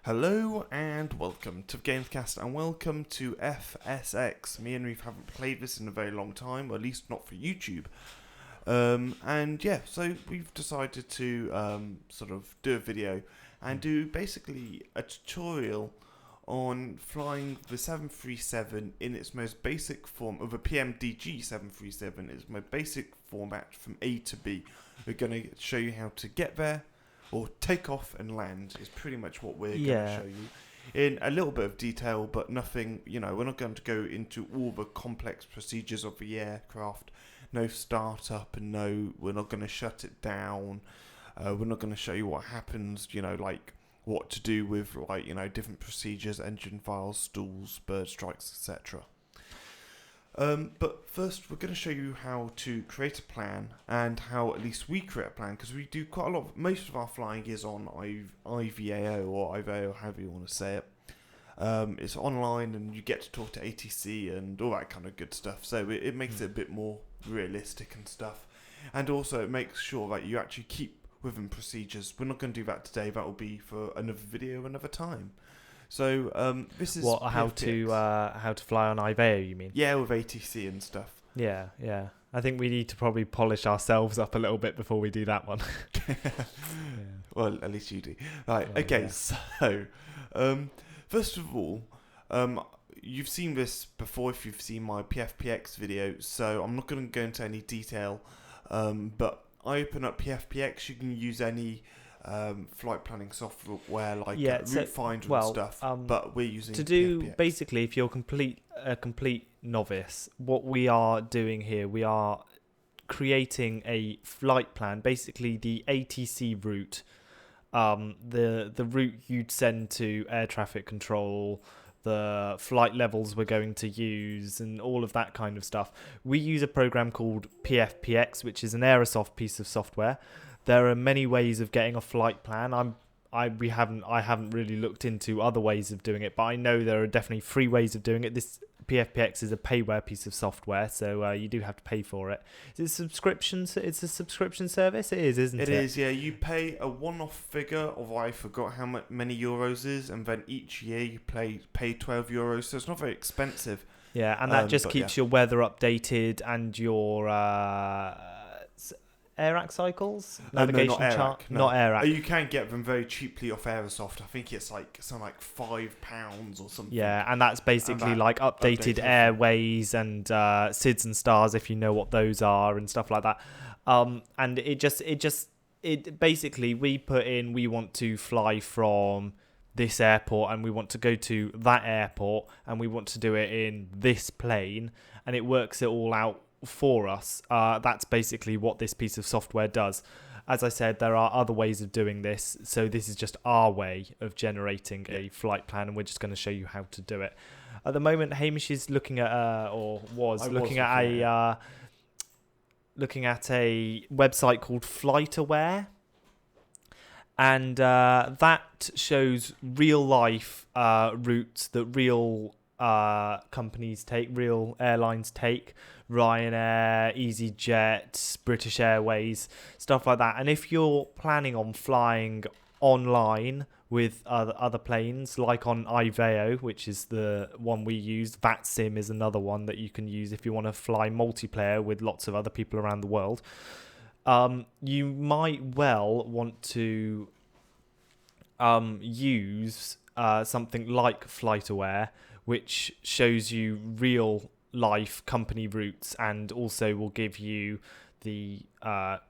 Hello and welcome to the Gamescast and welcome to FSX. Me and Reith haven't played this in a very long time, or at least not for YouTube. So we've decided to sort of do a video and do basically a tutorial on flying the 737 in its most basic form, of a Pmdg 737. It's my basic format from A to B. We're going to show you how to get there, or take off and land is pretty much what we're going to show you. In a little bit of detail, but nothing, we're not going to go into all the complex procedures of the aircraft. No startup, and we're not going to shut it down. We're not going to show you what happens, like what to do with, different procedures, engine files, stalls, bird strikes, etc. But first, we're going to show you how to create a plan and how at least we create a plan, because we do quite a lot. Most of our flying is on IVAO or IVAO, however you want to say it. It's online, and you get to talk to ATC and all that kind of good stuff. So it makes it a bit more realistic and stuff, and also it makes sure that you actually keep within procedures. We're not going to do that today. That will be for another video, another time. So this is how to fly on IVAO, you mean? Yeah, with ATC and stuff. Yeah. I think we need to probably polish ourselves up a little bit before we do that one. Well, at least you do. Right. Well, okay. yeah. So, first of all, you've seen this before if you've seen my PFPX video. So I'm not going to go into any detail. But I open up PFPX. You can use any flight planning software like Route Finder and stuff, but we're using PFPX. Basically, if you're a complete novice, what we are doing here, we are creating a flight plan, basically the ATC route, the route you'd send to air traffic control, the flight levels we're going to use, and all of that kind of stuff. We use a program called PFPX, which is an Aerosoft piece of software. There are many ways of getting a flight plan. I haven't really looked into other ways of doing it, but I know there are definitely free ways of doing it. This PFPX is a payware piece of software, so you do have to pay for it. It's a subscription service. It is, isn't it? It is, yeah. You pay a one-off figure of, I forgot how many euros is, and then each year you pay 12 euros. So it's not very expensive. Yeah, and that just keeps your weather updated and your AIRAC cycles, navigation chart. No. Not AIRAC. You can get them very cheaply off Aerosoft. I think it's something like £5 or something. Yeah, and that's basically like updated airways and SIDS and stars, if you know what those are, and stuff like that. And it basically, we put in, we want to fly from this airport and we want to go to that airport and we want to do it in this plane, and it works it all out for us. That's basically what this piece of software does. As I said, there are other ways of doing this, so this is just our way of generating a flight plan, and we're just going to show you how to do it. At the moment, Hamish is looking at looking at a website called FlightAware, and that shows real life routes that real companies take, real airlines take. Ryanair, EasyJet, British Airways, stuff like that. And if you're planning on flying online with other planes, like on IVAO, which is the one we use, VATSIM is another one that you can use if you want to fly multiplayer with lots of other people around the world, you might well want to use something like FlightAware, which shows you real life company routes and also will give you the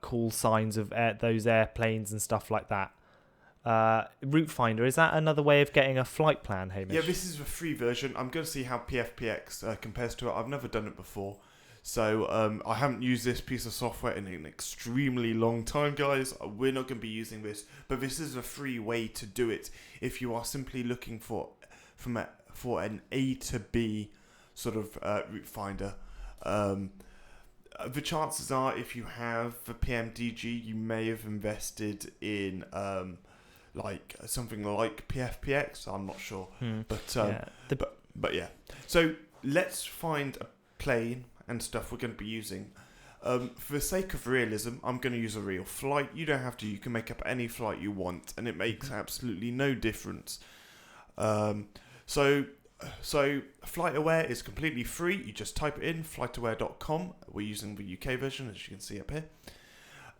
call signs of those airplanes and stuff like that. Route Finder, is that another way of getting a flight plan, Hamish? Yeah, this is the free version. I'm going to see how PFPX compares to it. I've never done it before, so I haven't used this piece of software in an extremely long time, guys. We're not going to be using this, but this is a free way to do it if you are simply looking for an A to B sort of route finder. The chances are, if you have the Pmdg, you may have invested in like something like PFPX. I'm not sure, but yeah. So let's find a plane and stuff we're going to be using. For the sake of realism, I'm going to use a real flight. You don't have to. You can make up any flight you want, and it makes absolutely no difference. So FlightAware is completely free. You just type it in, flightaware.com. We're using the UK version, as you can see up here.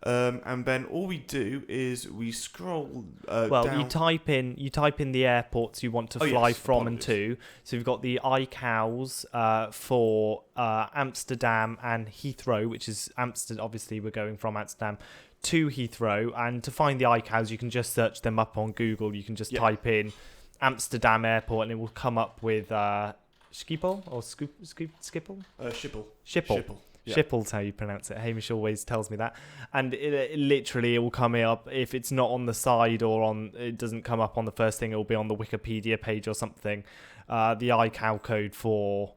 And then all we do is we scroll down. You type in the airports you want to fly from and to. So we've got the ICAOs for Amsterdam and Heathrow, which is Amsterdam. Obviously, we're going from Amsterdam to Heathrow, and to find the ICAOs, you can just search them up on Google. You can just type in Amsterdam Airport, and it will come up with Schiphol or Schiphol? Schiphol. Yeah. Schiphol's how you pronounce it. Hamish always tells me that. And it literally will come up. If it's not on the side or it doesn't come up on the first thing, it will be on the Wikipedia page or something. The ICAO code for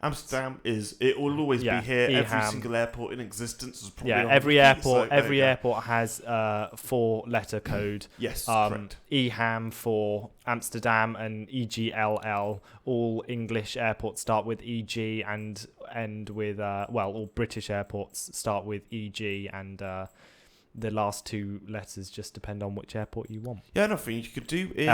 Amsterdam it will always be here. Eham. Every single airport in existence is probably on every the airport. so Every airport has 4-letter code. Yes, correct. Eham for Amsterdam and EGLL. All English airports start with EG and end with all British airports start with EG, and the last two letters just depend on which airport you want. Yeah, another thing you could do is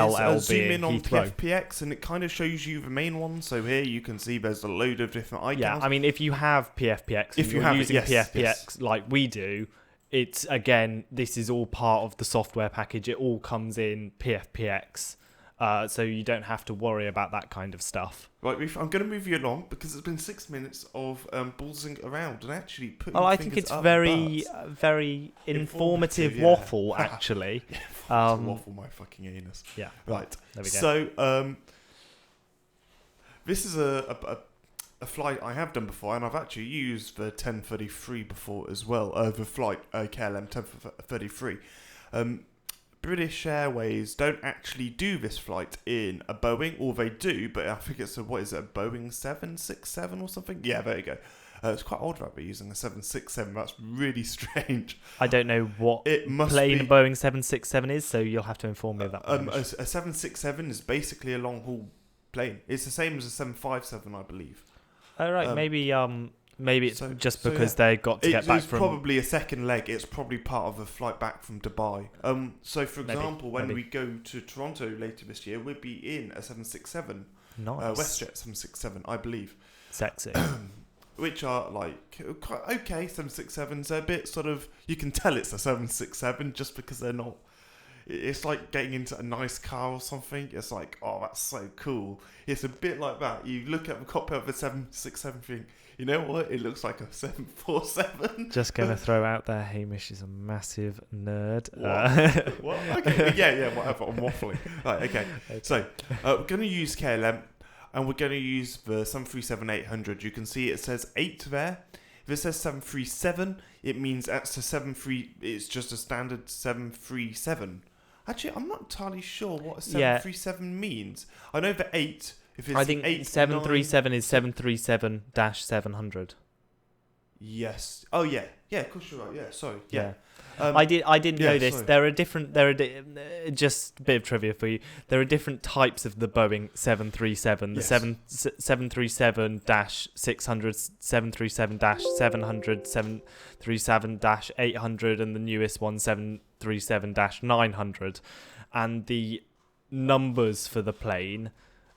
zoom in on PFPX, and it kind of shows you the main one. So here you can see there's a load of different icons. Yeah, I mean, if you have PFPX, if you're using PFPX like we do, it's, again, this is all part of the software package. It all comes in PFPX. So you don't have to worry about that kind of stuff. Right, I'm going to move you along because it's been 6 minutes of ballsing around and actually putting I think it's very informative waffle, actually. Waffle my fucking anus. Yeah. Right. There we go. So, this is a flight I have done before, and I've actually used the 1033 before as well. The flight KLM 1033. British Airways don't actually do this flight in a Boeing, or they do, but I think it's a Boeing 767 or something? Yeah, there you go. It's quite odd that they're using a 767. That's really strange. I don't know what plane a Boeing 767 is, so you'll have to inform me of that. A 767 is basically a long-haul plane. It's the same as a 757, I believe. Oh, right. Maybe it's just because they got to get back from... It's probably a second leg. It's probably part of a flight back from Dubai. So, for example, when we go to Toronto later this year, we'll be in a 767. Nice. WestJet 767, I believe. Sexy. Which are, like, quite okay 767s. They're a bit sort of... You can tell it's a 767 just because they're not... It's like getting into a nice car or something. It's like, oh, that's so cool. It's a bit like that. You look at the cockpit of a 767 thing... You know what? It looks like a 747. Just going to throw out there, Hamish is a massive nerd. What? Okay. Yeah, whatever. I'm waffling. Right, okay. So, we're going to use KLM, and we're going to use the 737-800. You can see it says 8 there. If it says 737, it means that's it's just a standard 737. Actually, I'm not entirely sure what a 737 means. I know the 8... I think 737 is 737-700. Yes. Oh yeah. Yeah. Of course you're right. Yeah. Sorry. Yeah. I didn't know this. Sorry. Just a bit of trivia for you. There are different types of the Boeing 737. The 737-600, 737-700, 737-800, and the newest one 737-900. And the numbers for the plane.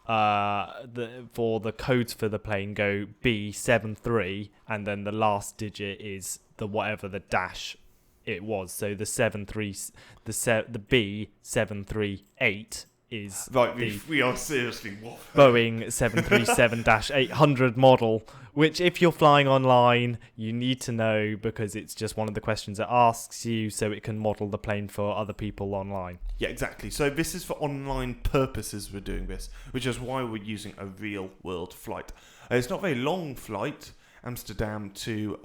For the codes for the plane go B73, and then the last digit is the whatever the dash it was. So the B738 is right. We are seriously waffling. Boeing 737-800 model, which if you're flying online, you need to know because it's just one of the questions it asks you, so it can model the plane for other people online. Yeah, exactly. So this is for online purposes. We're doing this, which is why we're using a real world flight. It's not a very long flight, Amsterdam to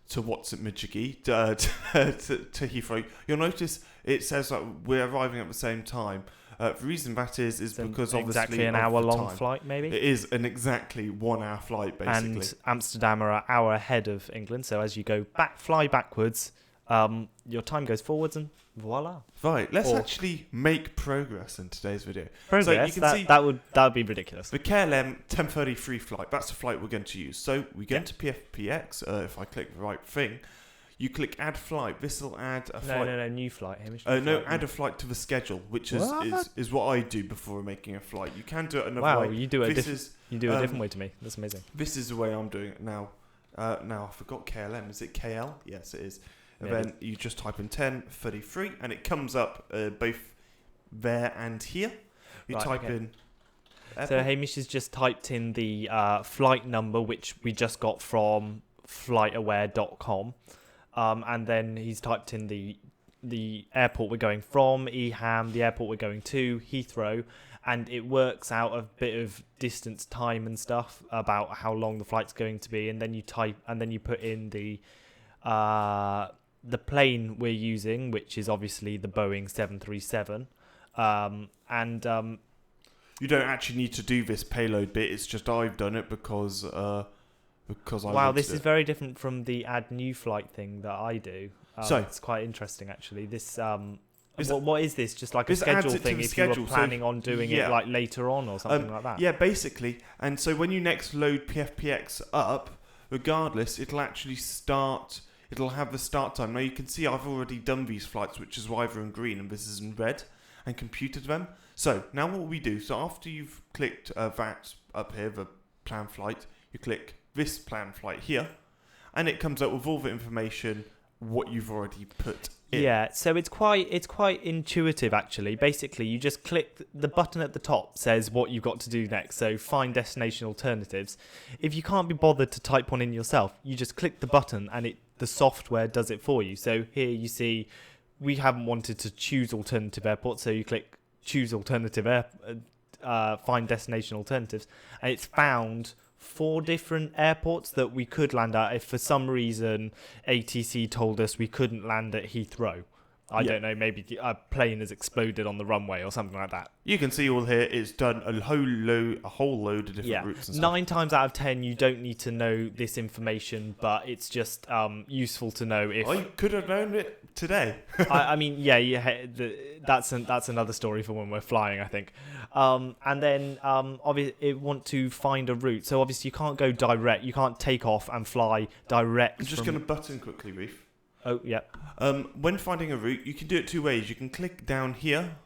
Pmdg to Heathrow. You'll notice it says that we're arriving at the same time. The reason that is because obviously exactly an hour-long flight, maybe. It is an exactly 1 hour flight, basically. And Amsterdam are an hour ahead of England, so as you go fly backwards, your time goes forwards, and voila. Right, let's actually make progress in today's video. Progress. So you can see that would be ridiculous. The KLM 1033 flight. That's the flight we're going to use. So we go into PFPX. If I click the right thing, you click add flight. This will add a No, flight. no, new flight, Hamish. No, add a flight to the schedule, which is what I do before making a flight. You can do it another way. Wow, you do it a different way to me. That's amazing. This is the way I'm doing it now. Now I forgot KLM. Is it KL? Yes, it is. And then you just type in 1033, and it comes up both there and here. You type in. Airport. So Hamish has just typed in the flight number, which we just got from flightaware.com, and then he's typed in the airport we're going from, Eham, the airport we're going to, Heathrow, and it works out a bit of distance, time, and stuff about how long the flight's going to be, and then you put in the plane we're using, which is obviously the Boeing 737, you don't actually need to do this payload bit. It's just I've done it because I. Wow, this is very different from the add new flight thing that I do. So it's quite interesting actually. This what is this? Just like a schedule thing? If you were planning on doing it like later on or something like that. Yeah, basically. And so when you next load PFPX up, regardless, it'll actually start. It'll have the start time. Now you can see I've already done these flights, which is why they're in green and this is in red, and computed them. So now what we do, so after you've clicked that up here, the plan flight, you click this plan flight here, and it comes up with all the information, what you've already put in. Yeah, so it's quite intuitive actually. Basically, you just click the button at the top, says what you've got to do next. So find destination alternatives. If you can't be bothered to type one in yourself, you just click the button and the software does it for you. So here you see we haven't wanted to choose alternative airports, so you click choose alternative find destination alternatives, and it's found 4 different airports that we could land at if for some reason ATC told us we couldn't land at Heathrow. I don't know, maybe a plane has exploded on the runway or something like that. You can see all here, it's done a whole load of different routes and stuff. 9 times out of 10 you don't need to know this information, but it's just useful to know if... I could have known it today. I mean, that's another story for when we're flying, I think. And then obviously it want to find a route. So obviously you can't go direct, you can't take off and fly direct. I'm just going to button quickly, Reith. Oh, yeah. When finding a route, you can do it 2 ways. You can click down here.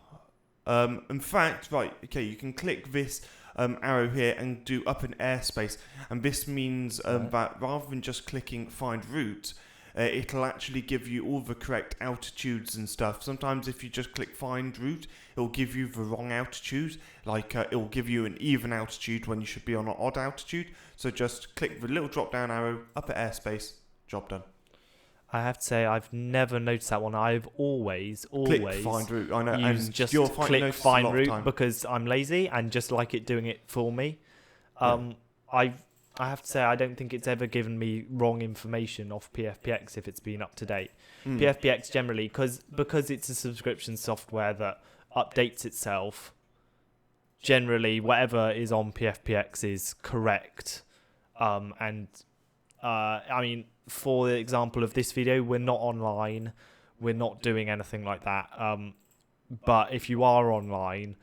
In fact, you can click this arrow here and do up in airspace. And this means that rather than just clicking find route, it'll actually give you all the correct altitudes and stuff. Sometimes if you just click find route, it'll give you the wrong altitude. Like it'll give you an even altitude when you should be on an odd altitude. So just click the little drop down arrow, up at airspace, job done. I have to say, I've never noticed that one. I've always click find route. I know, and just click find route because I'm lazy and just like it doing it for me. I have to say, I don't think it's ever given me wrong information off PFPX if it's been up to date. PFPX generally, because it's a subscription software that updates itself, generally whatever is on PFPX is correct. I mean, for the example of this video, we're not online, we're not doing anything like that. But if you are online,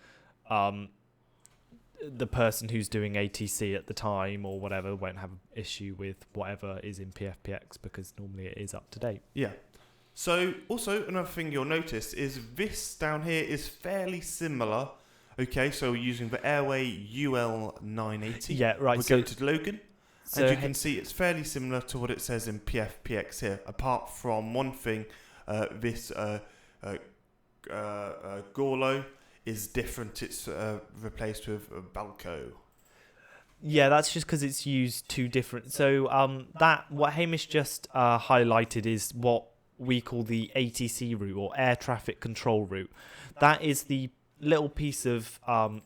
the person who's doing ATC at the time or whatever won't have an issue with whatever is in PFPX because normally it is up to date. Yeah. So also another thing you'll notice is this down here is fairly similar. Okay, so we're using the Airway UL980. Yeah, right. We're going to Logan. So and you can see it's fairly similar to what it says in PFPX here, apart from one thing, this Gorlo is different. It's replaced with Balco. Yeah, that's just because it's used 2 different. So what Hamish just highlighted is what we call the ATC route or air traffic control route. That is the little piece of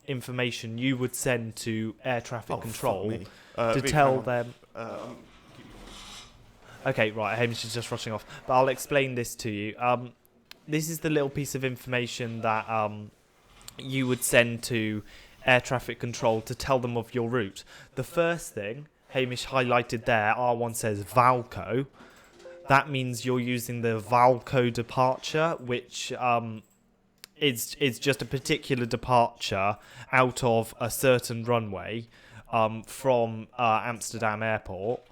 information you would send to air traffic control to tell them. Okay, right. Hamish is just rushing off, but I'll explain this to you. This is the little piece of information that you would send to air traffic control to tell them of your route. The first thing Hamish highlighted there, R1 says Valco. That means you're using the Valco departure, which is just a particular departure out of a certain runway from Amsterdam Airport.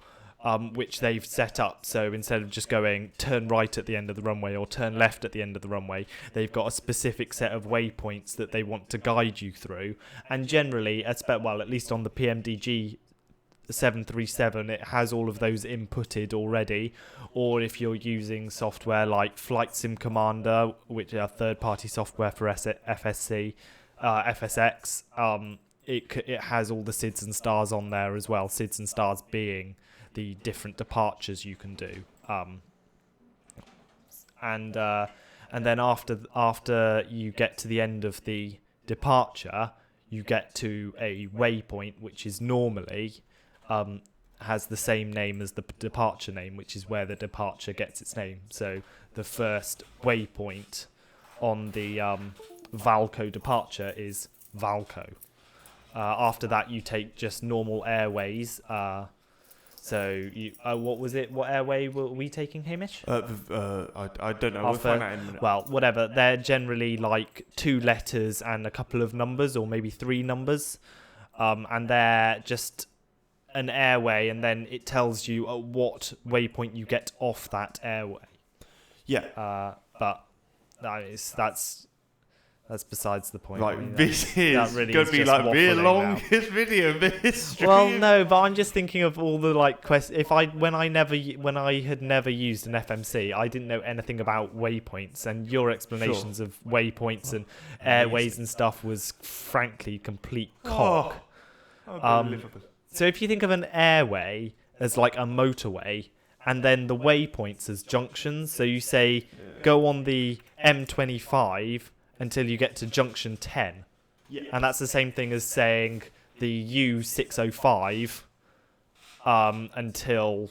which they've set up. So instead of just going turn right at the end of the runway or turn left at the end of the runway, they've got a specific set of waypoints that they want to guide you through. And generally, at least on the Pmdg 737, it has all of those inputted already. Or if you're using software like Flight Sim Commander, which are third-party software for FSX, it has all the SIDS and stars on there as well. SIDS and stars being the different departures you can do, and then after you get to the end of the departure, you get to a waypoint which is normally has the same name as the departure name, which is where the departure gets its name. So the first waypoint on the Valco departure is Valco. After that, you take just normal airways. So, what was it? What airway were we taking, Hamish? I don't know. We'll find out in a minute. Well, whatever. They're generally like 2 letters and a couple of numbers, or maybe 3 numbers. And they're just an airway, and then it tells you at what waypoint you get off that airway. Yeah. But that's besides the point. Right, I mean, this is really going to be like the longest video in the history. Well, no, but I'm just thinking of all the like questions. When I had never used an FMC, I didn't know anything about waypoints, and your explanations of waypoints and airways and stuff was frankly complete cock. So if you think of an airway as like a motorway, and then the waypoints as junctions, so you say go on the M25 until you get to junction 10. Yeah. And that's the same thing as saying the U605 until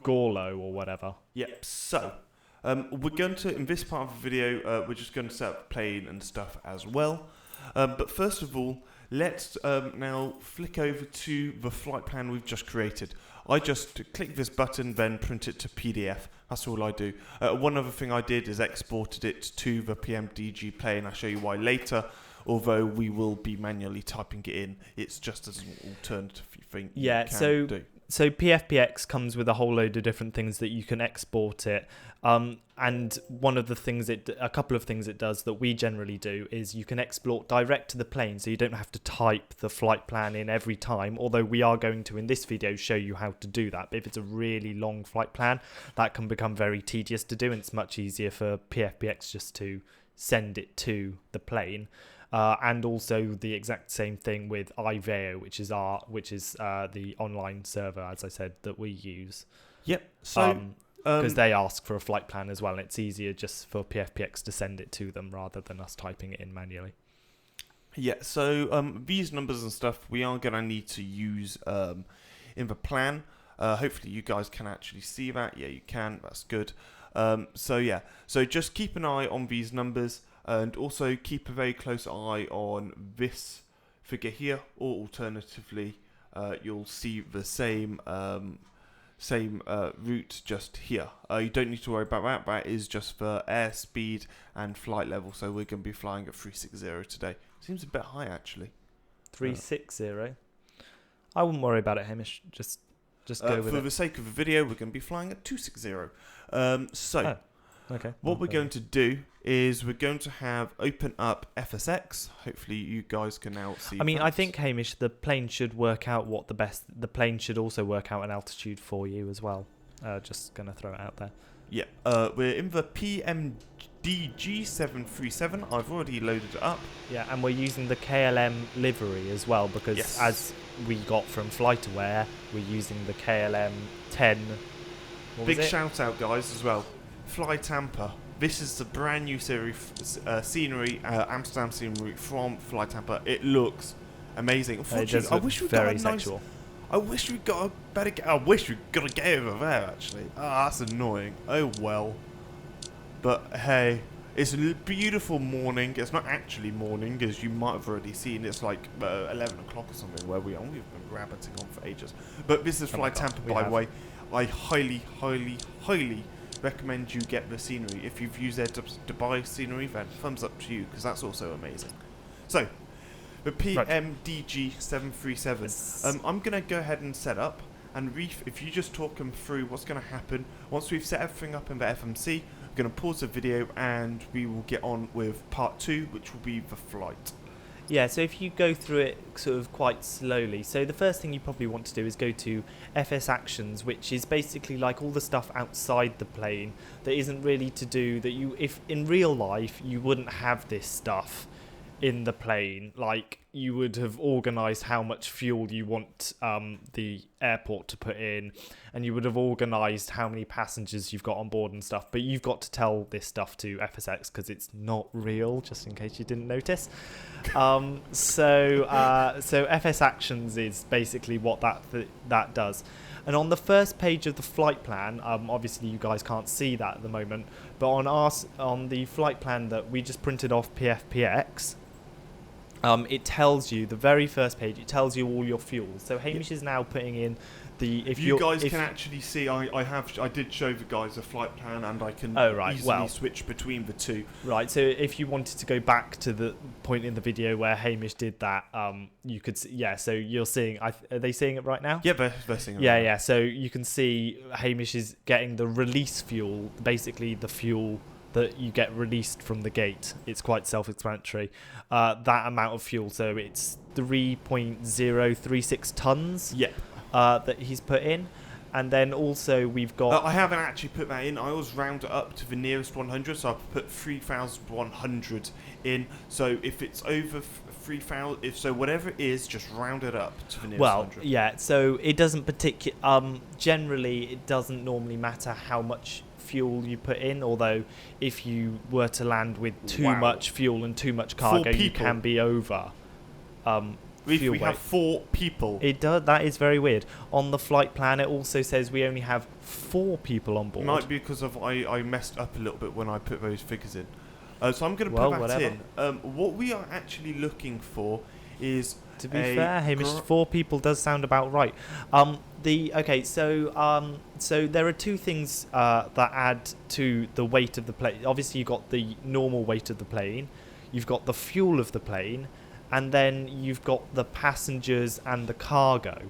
Gorlo or whatever. Yep. So we're going to, in this part of the video, we're just going to set up the plane and stuff as well. But first of all, let's now flick over to the flight plan we've just created. I just click this button, then print it to PDF. That's all I do. One other thing I did is exported it to the Pmdg plane. I'll show you why later. Although we will be manually typing it in, it's just as an alternative thing. Yeah. So PFPX comes with a whole load of different things that you can export it. And a couple of things it does that we generally do is you can export direct to the plane, so you don't have to type the flight plan in every time, although we are going to in this video show you how to do that. But if it's a really long flight plan, that can become very tedious to do, and it's much easier for PFPX just to send it to the plane. And also the exact same thing with iVeo, which is the online server, as I said, that we use. Yep. So because they ask for a flight plan as well, and it's easier just for PFPX to send it to them rather than us typing it in manually. Yeah. So these numbers and stuff we are going to need to use in the plan. Hopefully you guys can actually see that. Yeah, you can. That's good. So just keep an eye on these numbers. And also keep a very close eye on this figure here, or alternatively, you'll see the same route just here. You don't need to worry about that. That is just for airspeed and flight level. So we're going to be flying at 360 today. Seems a bit high actually. 360. I wouldn't worry about it, Hamish. Just go with it. For the sake of the video, we're going to be flying at 260. Okay. What we're going to do is we're going to have open up FSX. Hopefully you guys can now see. I mean, I think, Hamish, the plane should work out the plane should also work out an altitude for you as well. Just going to throw it out there. Yeah. We're in the Pmdg 737. I've already loaded it up. Yeah, and we're using the KLM livery as well, because as we got from FlightAware, we're using the KLM 10. Big shout out, guys, as well. Fly Tampa. This is the brand new series scenery, Amsterdam scenery from Fly Tampa. It looks amazing. Unfortunately, I wish we got a sexual. I wish we got a better. I wish we got a gay over there. Actually, that's annoying. Oh well. But hey, it's a beautiful morning. It's not actually morning, as you might have already seen. It's like 11 o'clock or something where we are. We've been rabbiting on for ages. But this is Fly Tampa, by the way. I highly, highly, highly recommend you get the scenery. If you've used their Dubai scenery, then thumbs up to you, because that's also amazing. So, the Pmdg 737. I'm going to go ahead and set up, And Reith, if you just talk them through what's going to happen once we've set everything up in the FMC, we're going to pause the video and we will get on with part 2, which will be the flight. Yeah, so if you go through it sort of quite slowly, so the first thing you probably want to do is go to FS Actions, which is basically like all the stuff outside the plane that isn't really to do that you, if in real life you wouldn't have this stuff in the plane, like you would have organised how much fuel you want the airport to put in, and you would have organised how many passengers you've got on board and stuff, but you've got to tell this stuff to FSX because it's not real, just in case you didn't notice. So FS Actions is basically what that does. And on the first page of the flight plan, obviously you guys can't see that at the moment, but on the flight plan that we just printed off PFPX, it tells you, the very first page, it tells you all your fuels. So Hamish is now putting in the... If you guys can actually see, I did show the guys a flight plan, and I can easily switch between the two. Right, so if you wanted to go back to the point in the video where Hamish did that, you could see, yeah, so you're seeing, are they seeing it right now? Yeah, they're seeing it. Yeah, so you can see Hamish is getting the release fuel, basically the fuel that you get released from the gate. It's quite self-explanatory. That amount of fuel, so it's 3.036 tons. Yep. That he's put in, and then also we've got. I haven't actually put that in. I always round it up to the nearest 100, so I've put 3,100 in. So if it's over 3,000, if so, whatever it is, just round it up to the nearest 100. Yeah. So it doesn't generally, it doesn't normally matter how much fuel you put in, although if you were to land with too much fuel and too much cargo, you can be over we have 4 people. It does. That is very weird. On the flight plan, it also says we only have 4 people on board. Might be because of I messed up a little bit when I put those figures in. So I'm going to put that in. What we are actually looking for is, to be fair, Hamish, 4 people does sound about right. So there are 2 things that add to the weight of the plane. Obviously, you've got the normal weight of the plane, you've got the fuel of the plane, and then you've got the passengers and the cargo.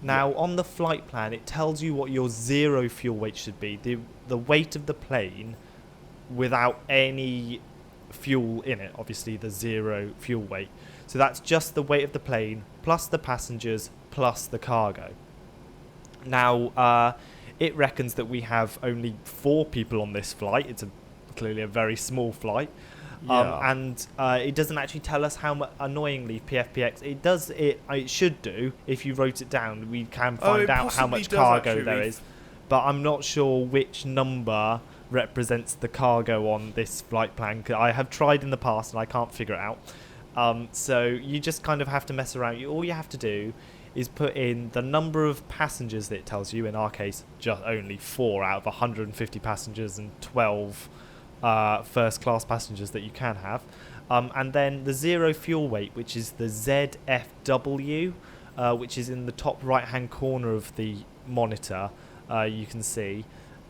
Now, on the flight plan, it tells you what your zero fuel weight should be, the weight of the plane without any fuel in it, obviously the zero fuel weight. So that's just the weight of the plane, plus the passengers, plus the cargo. Now, it reckons that we have only 4 people on this flight. It's clearly a very small flight. And it doesn't actually tell us how much, annoyingly, PFPX, it should do. If you wrote it down, we can find out how much cargo there is, but I'm not sure which number represents the cargo on this flight plan. I have tried in the past and I can't figure it out. So you just kind of have to mess around. All you have to do is put in the number of passengers that it tells you. In our case, just only 4 out of 150 passengers and 12 first class passengers that you can have, and then the zero fuel weight, which is the ZFW, which is in the top right hand corner of the monitor. You can see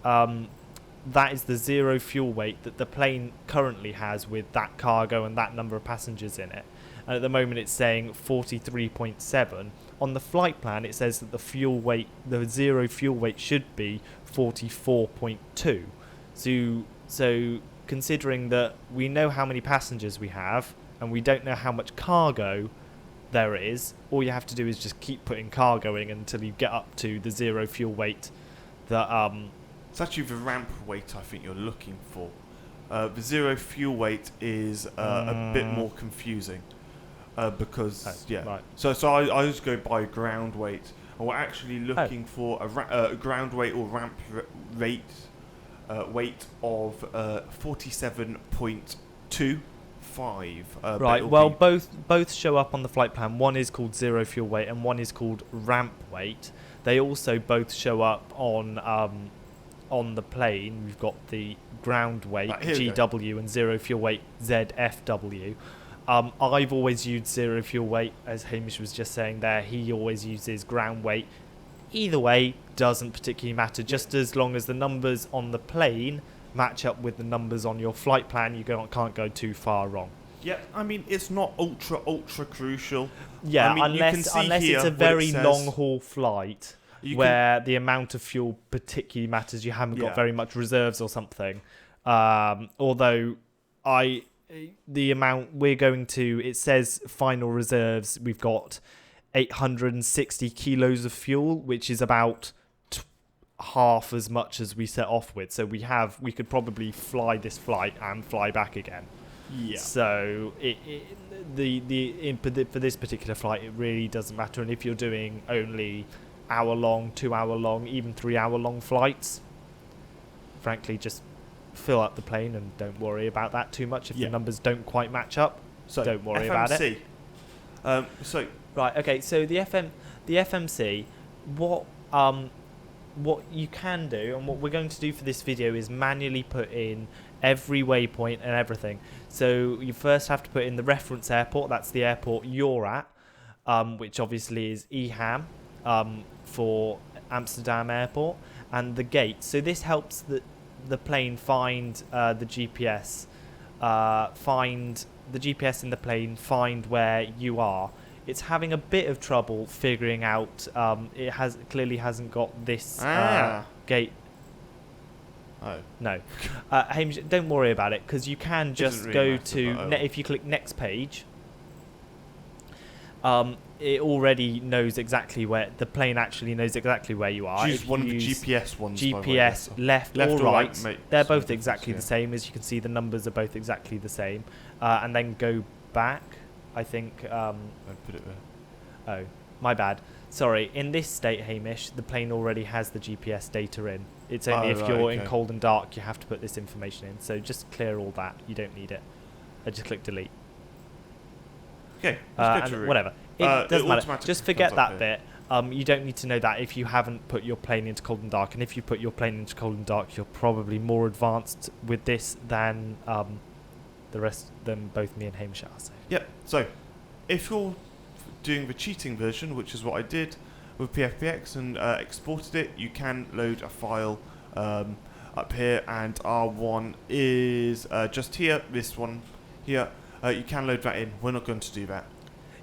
that is the zero fuel weight that the plane currently has with that cargo and that number of passengers in it, and at the moment it's saying 43.7. On the flight plan it says that the zero fuel weight should be 44.2. So considering that we know how many passengers we have and we don't know how much cargo there is, all you have to do is just keep putting cargo in until you get up to the zero fuel weight. It's actually the ramp weight I think you're looking for. The zero fuel weight is a bit more confusing because right. So I just go by ground weight, and we're actually looking for a ground weight or ramp rate. Weight of 47.25. Right. Well, both show up on the flight plan. One is called zero fuel weight, and one is called ramp weight. They also both show up on the plane. We've got the ground weight GW and zero fuel weight ZFW. I've always used zero fuel weight, as Hamish was just saying there. He always uses ground weight. Either way, doesn't particularly matter, just as long as the numbers on the plane match up with the numbers on your flight plan. You can't go too far wrong. Yeah, I mean, it's not ultra crucial. Yeah, I mean, unless it's a very long haul flight. where the amount of fuel particularly matters. You haven't got very much reserves or something. Although the amount we're going to, it says final reserves, we've got 860 kilos of fuel, which is about half as much as we set off with. So we could probably fly this flight and fly back again. Yeah. So for this particular flight, it really doesn't matter. And if you're doing only hour-long, 2-hour-long, even 3-hour-long flights, frankly, just fill up the plane and don't worry about that too much. If the numbers don't quite match up, so don't worry about it. Right. Okay. So the FMC, what you can do, and what we're going to do for this video, is manually put in every waypoint and everything. So you first have to put in the reference airport. That's the airport you're at, which obviously is Eham for Amsterdam Airport, and the gate. So this helps the plane find the GPS, find the GPS in the plane, find where you are. It's having a bit of trouble figuring out. It clearly hasn't got this gate. Oh no, Hamish, don't worry about it, because you can just really go to if you click next page. It already knows exactly where the plane actually knows exactly where you are. Choose one of the GPS ones. GPS left or right. They're both exactly the same. As you can see, the numbers are both exactly the same. And then go back. I think. I put it there. Oh, my bad. Sorry. In this state, Hamish, the plane already has the GPS data in. It's only if you're in cold and dark, you have to put this information in. So just clear all that. You don't need it. I just click delete. Okay. Whatever. It doesn't matter. Just forget that bit. You don't need to know that if you haven't put your plane into cold and dark. And if you put your plane into cold and dark, you're probably more advanced with this than the rest than both me and Hamish are. So. Yep. So, if you're doing the cheating version, which is what I did with PFPX and exported it, you can load a file up here, and our one is just here. This one here, you can load that in. We're not going to do that.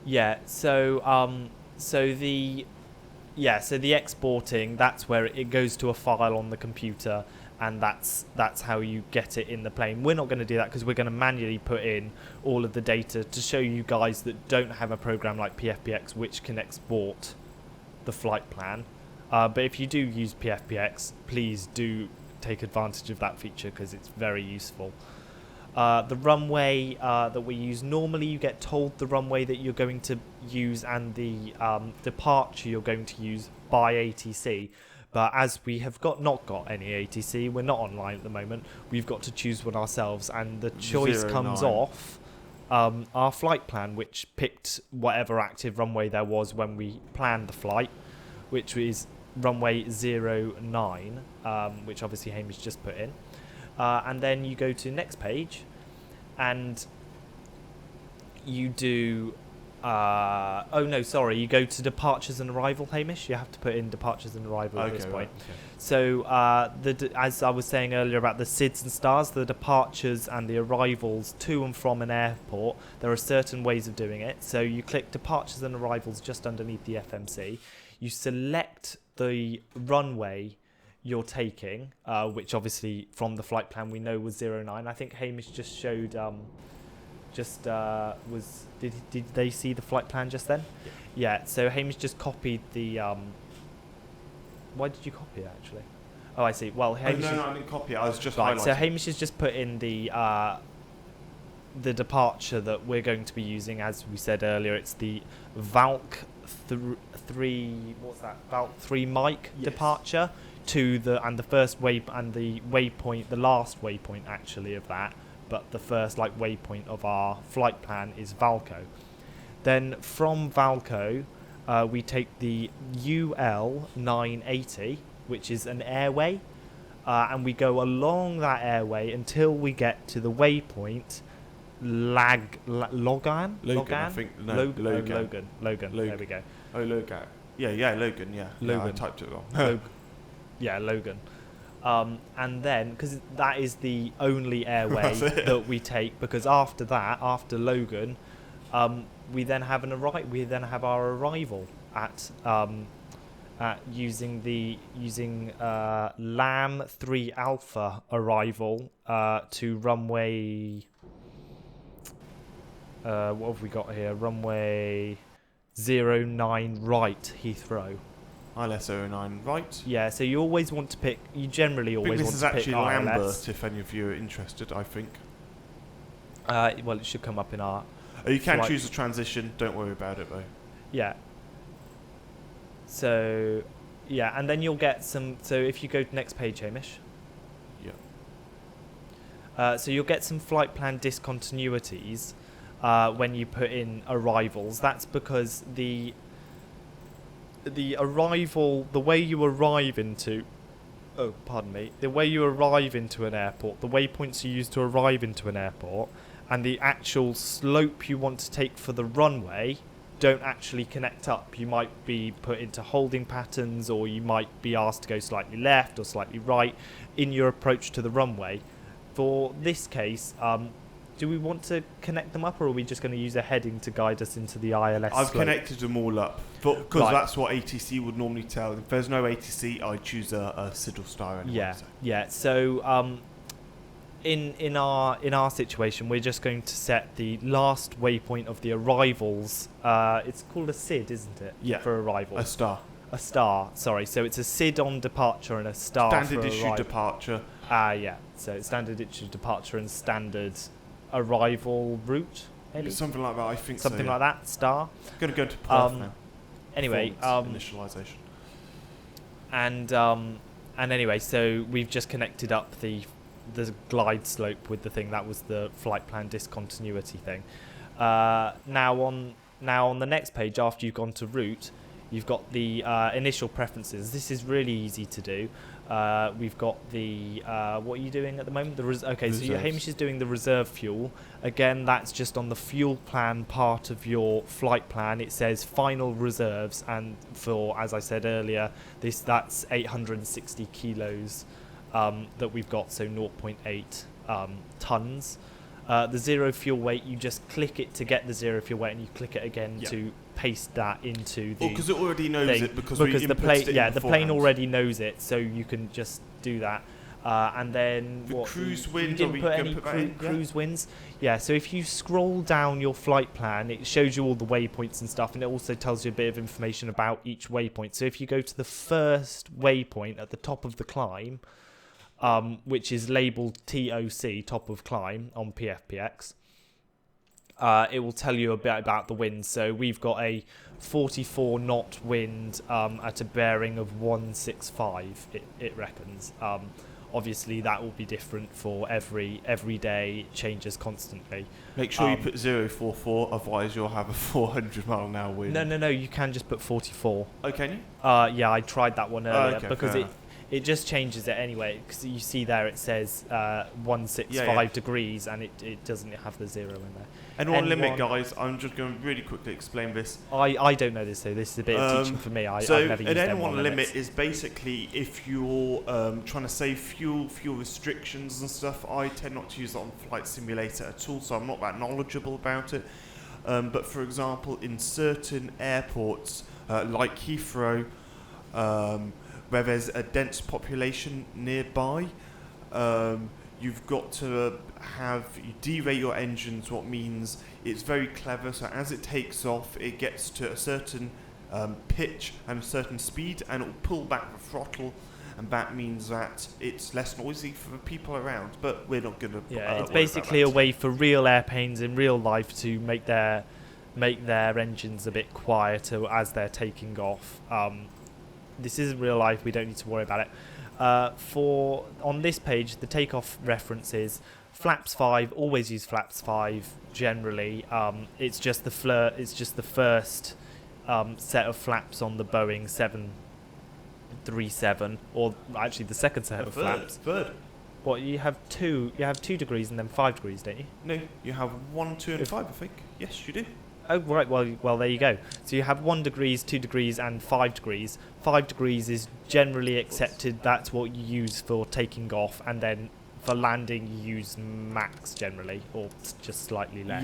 Yeah. So the exporting, that's where it goes to a file on the computer, and that's how you get it in the plane. We're not going to do that because we're going to manually put in all of the data to show you guys that don't have a program like PFPX which can export the flight plan. But if you do use PFPX, please do take advantage of that feature because it's very useful. The runway that we use, normally you get told the runway that you're going to use and the departure you're going to use by ATC. But as we have not got any ATC, we're not online at the moment, we've got to choose one ourselves, and the choice comes off our flight plan, which picked whatever active runway there was when we planned the flight, which is runway 09, which obviously Hamish just put in. And then you go to next page, and you do. You go to departures and arrival, Hamish. You have to put in departures and arrival at this point. Okay. So, as I was saying earlier about the SIDS and stars, the departures and the arrivals to and from an airport, there are certain ways of doing it. So you click departures and arrivals just underneath the FMC. You select the runway you're taking, which obviously from the flight plan we know was 09. I think Hamish just showed did they see the flight plan just then? Yeah, so Hamish just copied the why did you copy it actually? Oh, I see. Well, Hamish I didn't copy it. I was just right. highlighting. So Hamish has just put in the departure that we're going to be using. As we said earlier, it's the Valk 3. What's that? Valk 3 Mike departure to the first waypoint, the last waypoint actually of that. But the first waypoint of our flight plan is Valco. Then from Valco, we take the UL 980, which is an airway, and we go along that airway until we get to the waypoint Logan. I think. No, Logan. There we go. Oh, Logan. Yeah, Logan. Yeah. Logan. I typed it wrong. Yeah, Logan. And then, because that is the only airway that we take, because after Logan, we then have our arrival at at using Lam 3 Alpha arrival to runway. What have we got here? Runway 09 right, Heathrow. ILS 09 right. Yeah, so you always want to pick. You generally always want to pick ILS. This is actually Lambert, if any of you are interested, I think. Well, it should come up in our. You can choose a transition. Don't worry about it though. Yeah. So, yeah, and then you'll get some. So if you go to next page, Hamish. Yeah. So you'll get some flight plan discontinuities when you put in arrivals. That's because the arrival, the way you arrive into. Oh, pardon me. The way you arrive into an airport, the waypoints you use to arrive into an airport, and the actual slope you want to take for the runway don't actually connect up. You might be put into holding patterns, or you might be asked to go slightly left or slightly right in your approach to the runway. For this case, do we want to connect them up, or are we just going to use a heading to guide us into the ILS I've slope? connected them all up because that's what ATC would normally tell. If there's no ATC, I choose a Siddle star anyway. Yeah, yeah. So in our situation, we're just going to set the last waypoint of the arrivals. It's called a SID, isn't it? Yeah. For arrival. A star. A star. Sorry. So it's a SID on departure and a star Standard for issue departure. Yeah. So it's standard issue departure and standard arrival route. Maybe Something like that. I think something so, like that. Star. Going to go to Perth now. Anyway. Initialization. And anyway, so we've just connected up the glide slope with the thing. That was the flight plan discontinuity thing. Now on the next page, after you've gone to route, you've got the initial preferences. This is really easy to do. We've got the what are you doing at the moment? So Hamish is doing the reserve fuel. Again, that's just on the fuel plan part of your flight plan. It says final reserves, and for, as I said earlier, that's 860 kilos that we've got, so 0.8 tons. The zero fuel weight, you just click it to get the zero fuel weight, and you click it again to paste that into the. Because it already knows thing. it because the plane, the plane beforehand. already knows it, so you can just do that. And then the cruise wind. You didn't put any cruise winds. Yeah. So if you scroll down your flight plan, it shows you all the waypoints and stuff, and it also tells you a bit of information about each waypoint. So if you go to the first waypoint at the top of the climb, which is labelled TOC, top of climb, on PFPX, it will tell you a bit about the wind. So we've got a 44 knot wind at a bearing of 165, it reckons. Obviously, that will be different for every day. It changes constantly. Make sure you put 044, otherwise you'll have a 400 mile an hour wind. No, you can just put 44. Oh, can you? Yeah, I tried that one earlier because it just changes it anyway, because you see there it says 165 degrees, and it doesn't have the zero in there. And on limit, guys, I'm just going to really quickly explain this. I don't know this, so this is a bit of teaching for me. I've never used an M1 limit is basically if you're trying to save fuel restrictions and stuff. I tend not to use that on Flight Simulator at all, so I'm not that knowledgeable about it. But for example, in certain airports like Heathrow, where there's a dense population nearby, you've got to derate your engines, what means it's very clever. So as it takes off, it gets to a certain pitch and a certain speed, and it will pull back the throttle, and that means that it's less noisy for the people around. But we're not going to. Yeah, it's basically a way for real airplanes in real life to make their engines a bit quieter as they're taking off. This isn't real life. We don't need to worry about it. On this page, the takeoff references flaps 5. Always use flaps 5 generally. It's just the first set of flaps on the Boeing 737, or actually the second set of flaps. Third. What, you have 2 degrees and then 5 degrees, don't you? No, you have 1, 2, and 5. I think. Yes, you do. Oh, right. Well, there you go. So you have 1 degrees, 2 degrees, and 5 degrees. 5 degrees is generally accepted. That's what you use for taking off, and then for landing you use max generally, or just slightly less.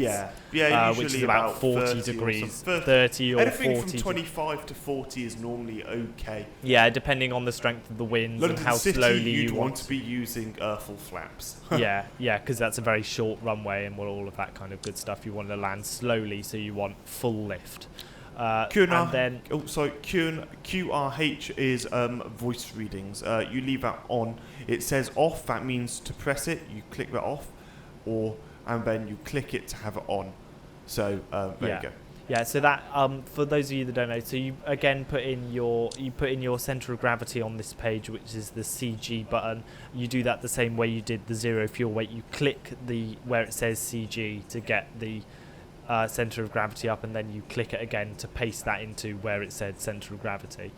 Usually which is about 40 degrees, 30 or anything 40. From 25 to 40 is normally okay. Yeah, depending on the strength of the winds and how slowly you want to be using full flaps. yeah, because that's a very short runway and all of that kind of good stuff. You want to land slowly, so you want full lift. And then QRH is voice readings. You leave that on. It says off. That means to press it, you click that off, and then you click it to have it on. So there you go. Yeah, so that for those of you that don't know, so you again put in your center of gravity on this page, which is the CG button. You do that the same way you did the zero fuel weight. You click where it says CG to get the center of gravity up, and then you click it again to paste that into where it said center of gravity.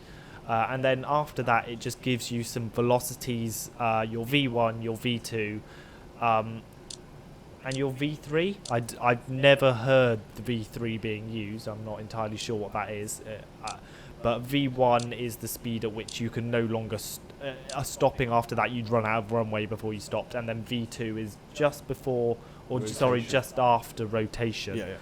And then after that, it just gives you some velocities, your V1, your V2, and your V3. I've never heard the V3 being used. I'm not entirely sure what that is. But V1 is the speed at which you can no longer stopping. After that, you'd run out of runway before you stopped. And then V2 is just before, just after rotation.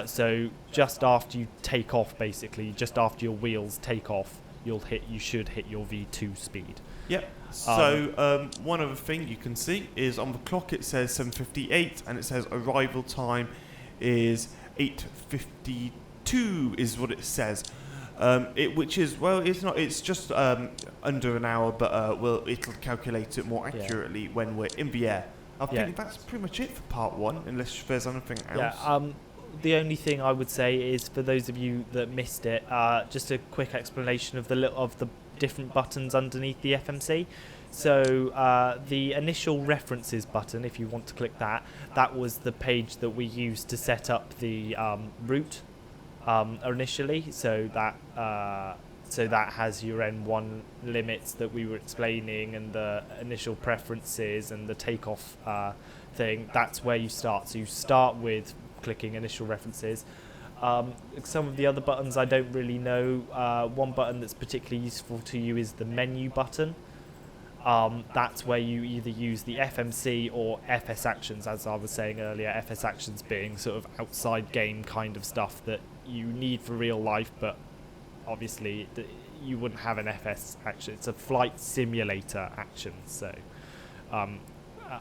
So just after you take off, basically, just after your wheels take off, you should hit your V2 speed. Yep. So one other thing you can see is on the clock it says 7:58, and it says arrival time is 8:52 is what it says. Which is, well, it's not. It's just under an hour, but it'll calculate it more accurately when we're in the air. I think that's pretty much it for part one, unless there's anything else. The only thing I would say is, for those of you that missed it, just a quick explanation of the different buttons underneath the FMC. So the initial references button, if you want to click that was the page that we used to set up the route initially. So that has your N1 limits that we were explaining, and the initial preferences and the takeoff thing. That's where you start. So you start with clicking initial references. Some of the other buttons I don't really know. One button that's particularly useful to you is the menu button. That's where you either use the FMC or FS actions, as I was saying earlier. FS actions being sort of outside game kind of stuff that you need for real life, but obviously you wouldn't have an FS action. It's a flight simulator action, so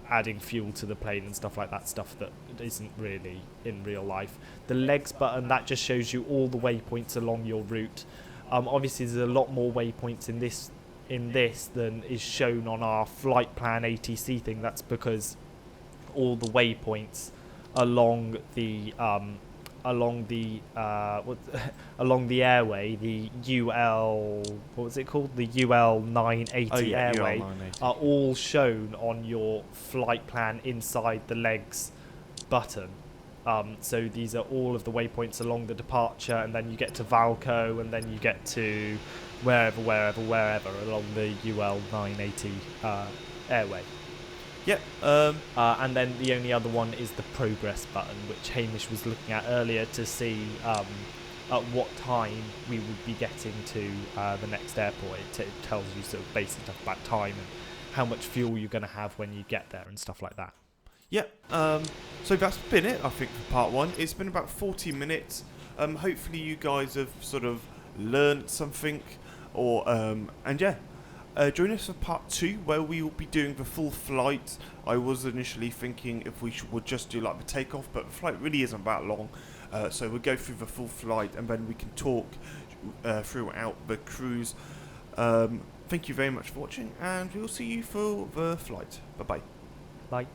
adding fuel to the plane and stuff like that, stuff that isn't really in real life. The legs button, that just shows you all the waypoints along your route. Obviously there's a lot more waypoints in this than is shown on our flight plan ATC thing. That's because all the waypoints along the airway, the UL, what was it called? The UL 980 airway, UL 980. Are all shown on your flight plan inside the legs button. So these are all of the waypoints along the departure, and then you get to Valco, and then you get to wherever along the UL 980 airway. Yep. And then the only other one is the progress button, which Hamish was looking at earlier to see at what time we would be getting to the next airport. It tells you sort of basic stuff about time and how much fuel you're going to have when you get there and stuff like that. Yep. So that's been it, I think, for part one. It's been about 40 minutes. Hopefully you guys have sort of learned something, or join us for part two, where we will be doing the full flight. I was initially thinking if we would just do like the takeoff, but the flight really isn't that long. So we'll go through the full flight, and then we can talk throughout the cruise. Thank you very much for watching, and we'll see you for the flight. Bye-bye. Bye.